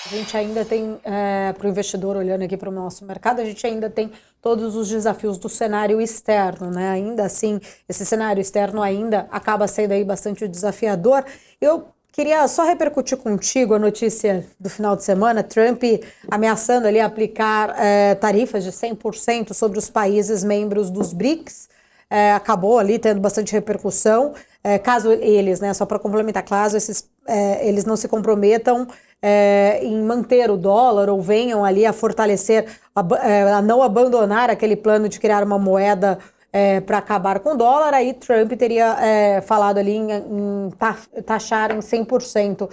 A gente ainda tem, para o investidor olhando aqui para o nosso mercado, a gente ainda tem todos os desafios do cenário externo, né? Ainda assim, esse cenário externo ainda acaba sendo aí bastante desafiador. Eu queria só repercutir contigo a notícia do final de semana, Trump ameaçando ali aplicar tarifas de 100% sobre os países membros dos BRICS. Acabou ali tendo bastante repercussão, caso eles, né, só para complementar, caso eles não se comprometam em manter o dólar ou venham ali a fortalecer, a não abandonar aquele plano de criar uma moeda para acabar com o dólar, aí Trump teria falado ali em taxar em 100%.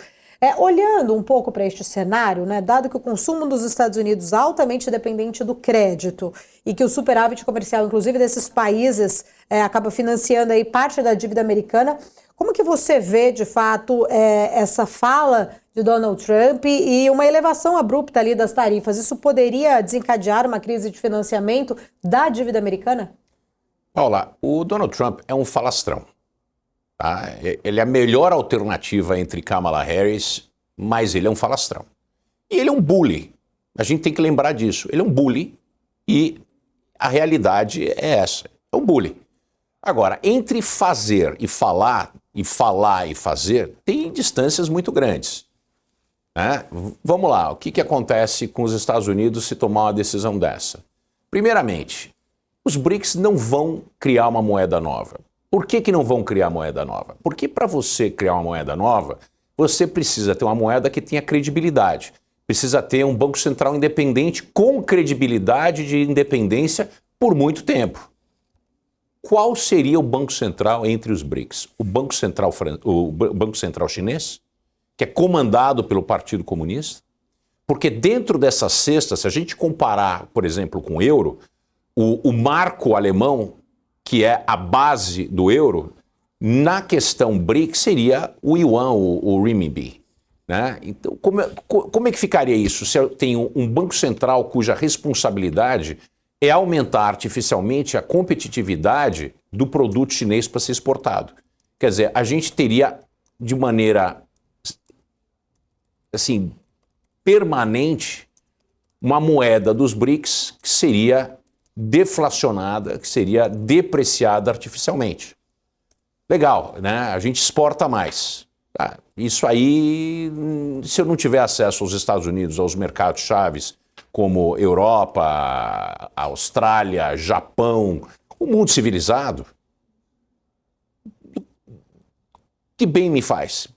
Olhando um pouco para este cenário, né, dado que o consumo dos Estados Unidos é altamente dependente do crédito e que o superávit comercial, inclusive desses países, acaba financiando aí parte da dívida americana, como que você vê, de fato, essa fala de Donald Trump e uma elevação abrupta ali das tarifas? Isso poderia desencadear uma crise de financiamento da dívida americana? Paula, o Donald Trump é um falastrão. Tá? Ele é a melhor alternativa entre Kamala Harris, mas ele é um falastrão. E ele é um bully. A gente tem que lembrar disso. Ele é um bully e a realidade é essa. É um bully. Agora, entre fazer e falar e fazer, tem distâncias muito grandes. Né? Vamos lá, o que acontece com os Estados Unidos se tomar uma decisão dessa? Primeiramente, os BRICS não vão criar uma moeda nova. Por que não vão criar moeda nova? Porque para você criar uma moeda nova, você precisa ter uma moeda que tenha credibilidade. Precisa ter um Banco Central independente com credibilidade de independência por muito tempo. Qual seria o Banco Central entre os BRICS? O Banco Central chinês, que é comandado pelo Partido Comunista? Porque dentro dessa cesta, se a gente comparar, por exemplo, com o euro, o marco alemão, que é a base do euro, na questão BRICS seria o yuan, o renminbi. Né? Então, como é que ficaria isso se eu tenho um Banco Central cuja responsabilidade é aumentar artificialmente a competitividade do produto chinês para ser exportado? Quer dizer, a gente teria de maneira assim, permanente uma moeda dos BRICS que seria deflacionada, que seria depreciada artificialmente. Legal, né? A gente exporta mais. Tá? Isso aí, se eu não tiver acesso aos Estados Unidos, aos mercados chaves, como Europa, Austrália, Japão, o mundo civilizado, que bem me faz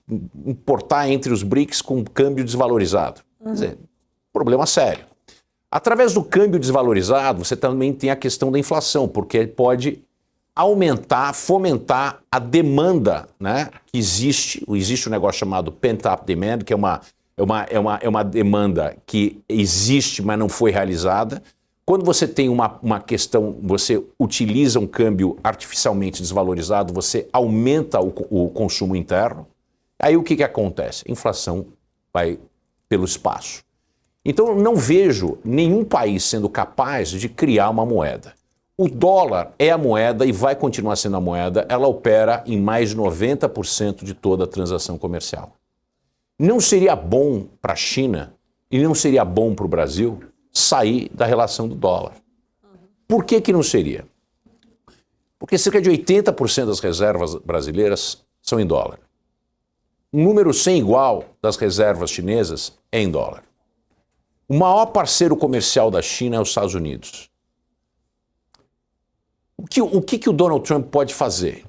importar entre os BRICS com câmbio desvalorizado? Quer dizer, problema sério. Através do câmbio desvalorizado, você também tem a questão da inflação, porque pode aumentar, fomentar a demanda, né? Que existe um negócio chamado pent-up demand, que é uma demanda que existe, mas não foi realizada. Quando você tem uma questão, você utiliza um câmbio artificialmente desvalorizado, você aumenta o consumo interno. Aí o que acontece? A inflação vai pelo espaço. Então eu não vejo nenhum país sendo capaz de criar uma moeda. O dólar é a moeda e vai continuar sendo a moeda, ela opera em mais de 90% de toda a transação comercial. Não seria bom para a China e não seria bom para o Brasil sair da relação do dólar. Por que não seria? Porque cerca de 80% das reservas brasileiras são em dólar. Um número sem igual das reservas chinesas é em dólar. O maior parceiro comercial da China é os Estados Unidos. O que o Donald Trump pode fazer?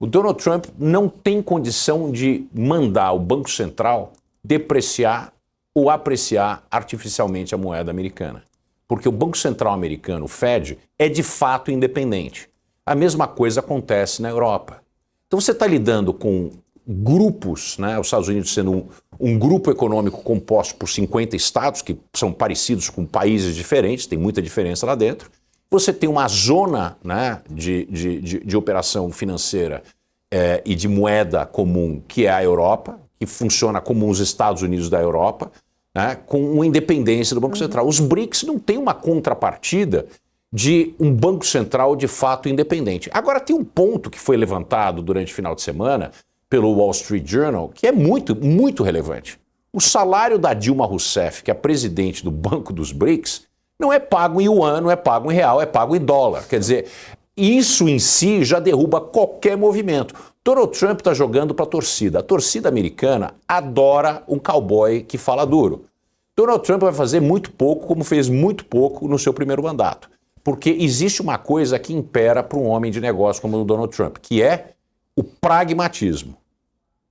O Donald Trump não tem condição de mandar o Banco Central depreciar ou apreciar artificialmente a moeda americana. Porque o Banco Central americano, o Fed, é de fato independente. A mesma coisa acontece na Europa. Então você está lidando com grupos, né? Os Estados Unidos sendo um grupo econômico composto por 50 estados, que são parecidos com países diferentes, tem muita diferença lá dentro. Você tem uma zona, né, de operação financeira e de moeda comum, que é a Europa, que funciona como os Estados Unidos da Europa, né, com uma independência do Banco Central. Os BRICS não têm uma contrapartida de um Banco Central de fato independente. Agora tem um ponto que foi levantado durante o final de semana pelo Wall Street Journal, que é muito, muito relevante. O salário da Dilma Rousseff, que é presidente do Banco dos BRICS, não é pago em yuan, não é pago em real, é pago em dólar. Quer dizer, isso em si já derruba qualquer movimento. Donald Trump está jogando para a torcida. A torcida americana adora um cowboy que fala duro. Donald Trump vai fazer muito pouco, como fez muito pouco no seu primeiro mandato. Porque existe uma coisa que impera para um homem de negócio como o Donald Trump, que é o pragmatismo.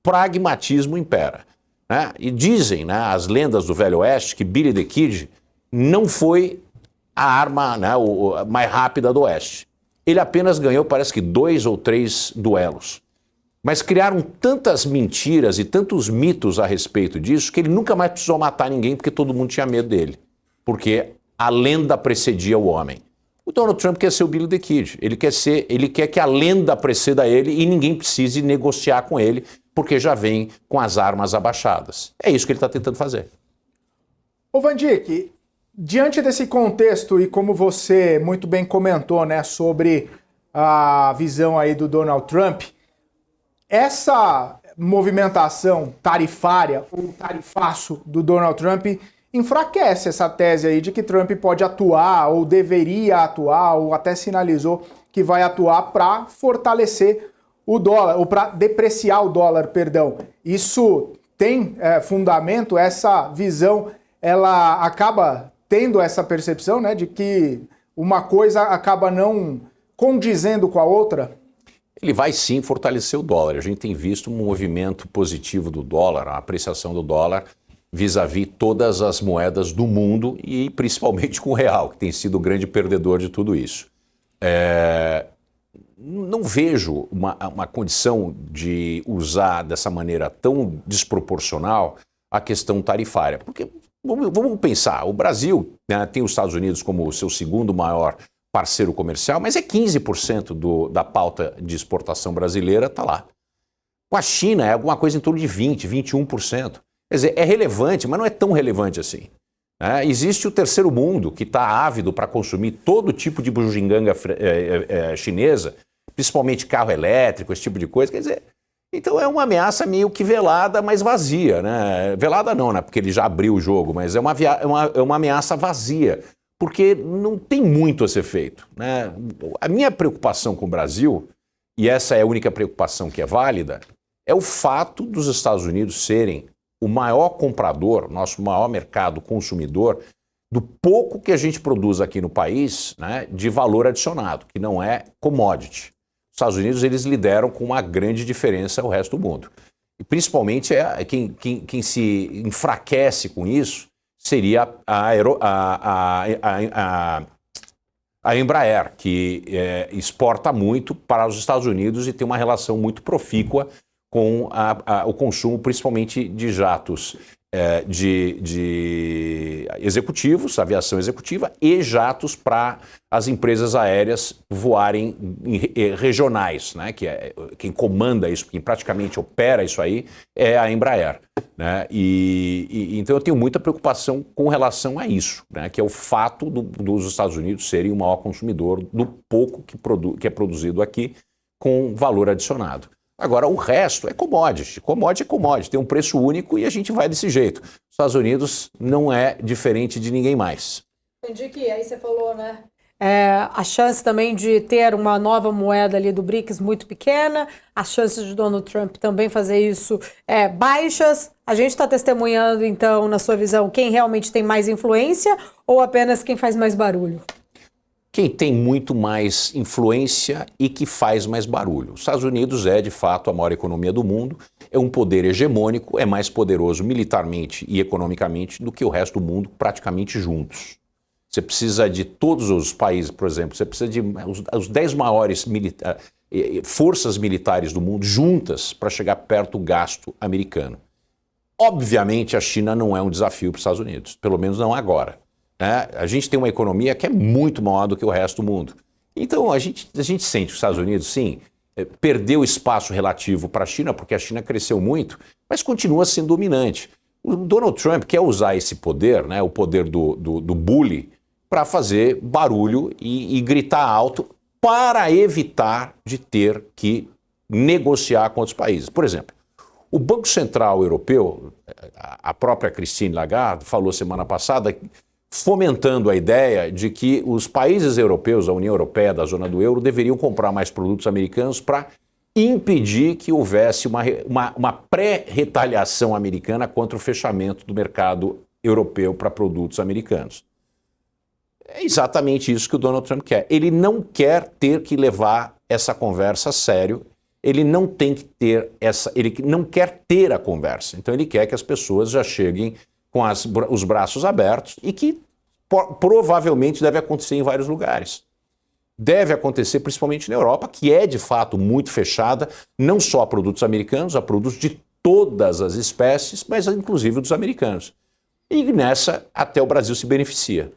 Pragmatismo impera. Né? E dizem, né, as lendas do Velho Oeste, que Billy the Kid não foi a arma, né, mais rápida do Oeste. Ele apenas ganhou, parece que 2 ou 3 duelos. Mas criaram tantas mentiras e tantos mitos a respeito disso que ele nunca mais precisou matar ninguém porque todo mundo tinha medo dele. Porque a lenda precedia o homem. O Donald Trump quer ser o Billy the Kid. Ele quer que a lenda preceda ele e ninguém precise negociar com ele porque já vem com as armas abaixadas. É isso que ele está tentando fazer. Ô Van Dijk, diante desse contexto e como você muito bem comentou, né, sobre a visão aí do Donald Trump, essa movimentação tarifária, ou tarifaço do Donald Trump, enfraquece essa tese aí de que Trump pode atuar, ou deveria atuar, ou até sinalizou que vai atuar para fortalecer o dólar, ou para depreciar o dólar, perdão. Isso tem fundamento? Essa visão, ela acaba tendo essa percepção, né, de que uma coisa acaba não condizendo com a outra? Ele vai sim fortalecer o dólar. A gente tem visto um movimento positivo do dólar, a apreciação do dólar vis-à-vis todas as moedas do mundo e principalmente com o real, que tem sido o grande perdedor de tudo isso. Não vejo uma condição de usar dessa maneira tão desproporcional a questão tarifária. Porque, vamos pensar, o Brasil, né, tem os Estados Unidos como o seu segundo maior parceiro comercial, mas é 15% da pauta de exportação brasileira está lá. Com a China é alguma coisa em torno de 20%, 21%. Quer dizer, é relevante, mas não é tão relevante assim. Existe o terceiro mundo que está ávido para consumir todo tipo de bujinganga chinesa, principalmente carro elétrico, esse tipo de coisa. Quer dizer, então é uma ameaça meio que velada, mas vazia. Né? Velada não, né? Porque ele já abriu o jogo, mas é uma ameaça vazia. Porque não tem muito a ser feito. Né? A minha preocupação com o Brasil, e essa é a única preocupação que é válida, é o fato dos Estados Unidos serem o maior comprador, nosso maior mercado consumidor, do pouco que a gente produz aqui no país, né, de valor adicionado, que não é commodity. Os Estados Unidos, eles lideram com uma grande diferença ao resto do mundo. E principalmente quem se enfraquece com isso seria a Embraer, que exporta muito para os Estados Unidos e tem uma relação muito profícua com o consumo, principalmente de jatos de executivos, aviação executiva, e jatos para as empresas aéreas voarem regionais, né? Que quem comanda isso, quem praticamente opera isso aí, é a Embraer. Né? Então eu tenho muita preocupação com relação a isso, né? Que é o fato dos Estados Unidos serem o maior consumidor do pouco que é produzido aqui com valor adicionado. Agora, o resto é commodity. Commodity é commodity, tem um preço único e a gente vai desse jeito. Os Estados Unidos não é diferente de ninguém mais. Entendi que aí você falou, né? A chance também de ter uma nova moeda ali do BRICS muito pequena, as chances de Donald Trump também fazer isso baixas. A gente está testemunhando, então, na sua visão, quem realmente tem mais influência ou apenas quem faz mais barulho? Quem tem muito mais influência e que faz mais barulho. Os Estados Unidos é, de fato, a maior economia do mundo, é um poder hegemônico, é mais poderoso militarmente e economicamente do que o resto do mundo praticamente juntos. Você precisa de todos os países, por exemplo, você precisa de os 10 maiores forças militares do mundo juntas para chegar perto do gasto americano. Obviamente, a China não é um desafio para os Estados Unidos, pelo menos não agora. A gente tem uma economia que é muito maior do que o resto do mundo. Então, a gente sente que os Estados Unidos, sim, perdeu espaço relativo para a China, porque a China cresceu muito, mas continua sendo dominante. O Donald Trump quer usar esse poder, né, o poder do bully, para fazer barulho e gritar alto para evitar de ter que negociar com outros países. Por exemplo, O Banco Central Europeu, a própria Christine Lagarde falou semana passada, fomentando a ideia de que os países europeus, a União Europeia, da zona do euro, deveriam comprar mais produtos americanos para impedir que houvesse uma pré-retaliação americana contra o fechamento do mercado europeu para produtos americanos. É exatamente isso que o Donald Trump quer. Ele não quer ter que levar essa conversa a sério, ele não tem que ter ele não quer ter a conversa. Então ele quer que as pessoas já cheguem com os braços abertos e que provavelmente deve acontecer em vários lugares. Deve acontecer principalmente na Europa, que é de fato muito fechada, não só a produtos americanos, a produtos de todas as espécies, mas inclusive dos americanos. E nessa até o Brasil se beneficia.